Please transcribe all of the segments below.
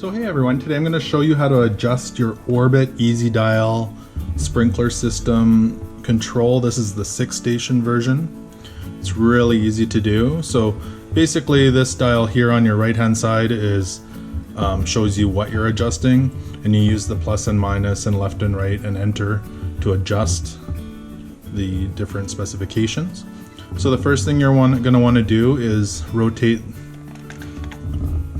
So hey everyone, today I'm going to show you how to adjust your Orbit Easy Dial sprinkler system control. This is the 6-station version. It's really easy to do. So basically this dial here on your right hand side is shows you what you're adjusting, and you use the plus and minus and left and right and enter to adjust the different specifications. So the first thing you're going to want to do is rotate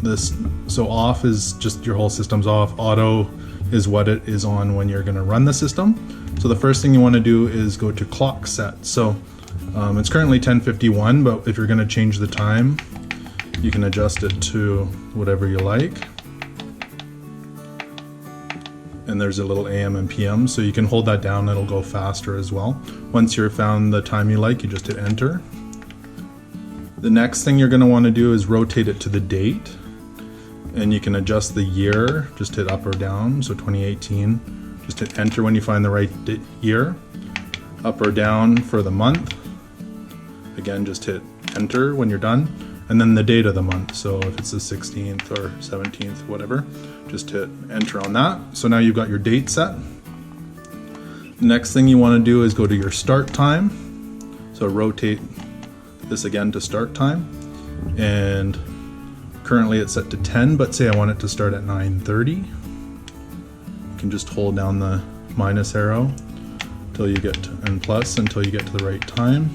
this. So off is just your whole system's off. Auto is what it is on when you're going to run the system. So the first thing you want to do is go to clock set. So it's currently 10:51, but if you're going to change the time, you can adjust it to whatever you like. And there's a little AM and PM, so you can hold that down, it'll go faster as well. Once you've found the time you like, you just hit enter. The next thing you're going to want to do is rotate it to the date, and you can adjust the year, just hit up or down. So 2018, just hit enter when you find the right year. Up or down for the month, again just hit enter when you're done, and then the date of the month. So if it's the 16th or 17th, whatever, just hit enter on that. So now you've got your date set. The next thing you want to do is go to your start time. So rotate this again to start time, and currently it's set to 10, but say I want it to start at 9:30. You can just hold down the minus arrow until you get to, and plus until you get to the right time.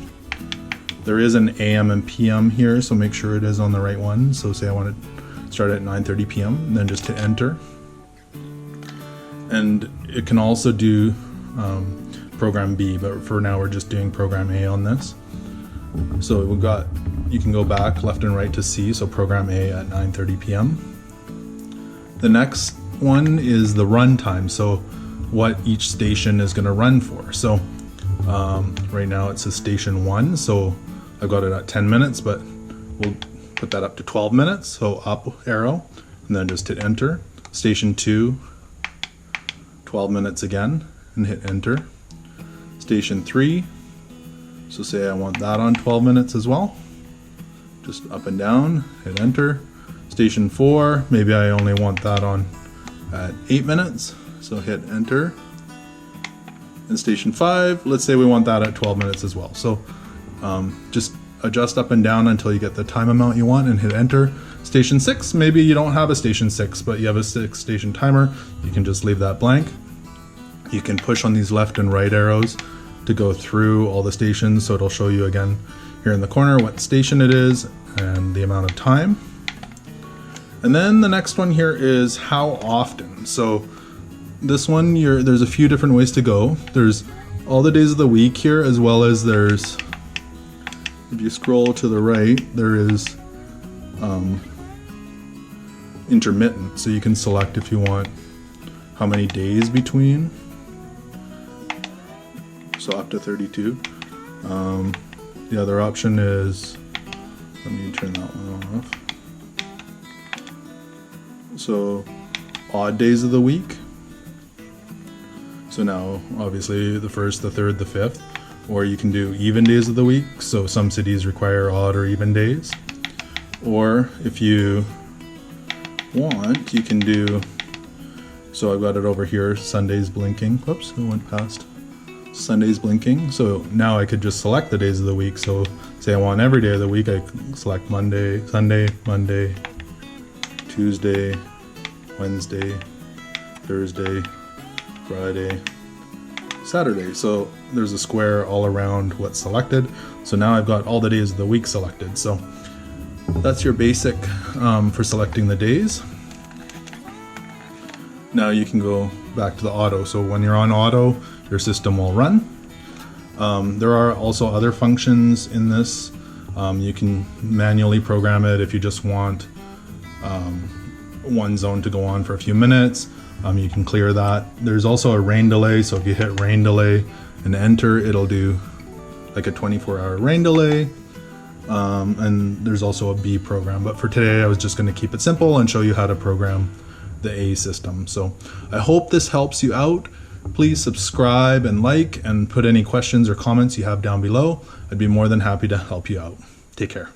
There is an AM and PM here, so make sure it is on the right one. So say I want to start at 9:30 p.m. and then just hit enter. And it can also do program B, but for now we're just doing program A on this. So we've got, you can go back left and right to C, so program A at 9:30 p.m. The next one is the run time, so what each station is going to run for. So right now it says station 1, so I've got it at 10 minutes, but we'll put that up to 12 minutes, so up arrow, and then just hit enter. Station 2, 12 minutes again, and hit enter. Station 3, so say I want that on 12 minutes as well, just up and down, hit enter. Station 4, maybe I only want that on at 8 minutes, so hit enter. And station 5, let's say we want that at 12 minutes as well. So just adjust up and down until you get the time amount you want and hit enter. Station 6, maybe you don't have a station 6, but you have a 6-station timer, you can just leave that blank. You can push on these left and right arrows to go through all the stations, so it'll show you again here in the corner what station it is and the amount of time. And then the next one here is how often. So this one, there's a few different ways to go. There's all the days of the week here, as well as there's, if you scroll to the right, there is intermittent. So you can select if you want how many days between. So up to 32. The other option is, let me turn that one off. So odd days of the week. So now obviously the 1st, the 3rd, the 5th, or you can do even days of the week. So some cities require odd or even days. Or if you want, you can do, so I've got it over here, Sundays blinking. Whoops, I went past. Sundays blinking. So now I could just select the days of the week. So say I want every day of the week, I select Monday, Sunday, Monday, Tuesday, Wednesday, Thursday, Friday, Saturday. So there's a square all around what's selected. So now I've got all the days of the week selected. So that's your basic for selecting the days. Now you can go back to the auto. So when you're on auto, your system will run. There are also other functions in this. You can manually program it if you just want one zone to go on for a few minutes. You can clear that. There's also a rain delay, so if you hit rain delay and enter, it'll do like a 24-hour rain delay. And there's also a B program, but for today I was just going to keep it simple and show you how to program the A system. So I hope this helps you out. Please subscribe and like, and put any questions or comments you have down below. I'd be more than happy to help you out. Take care.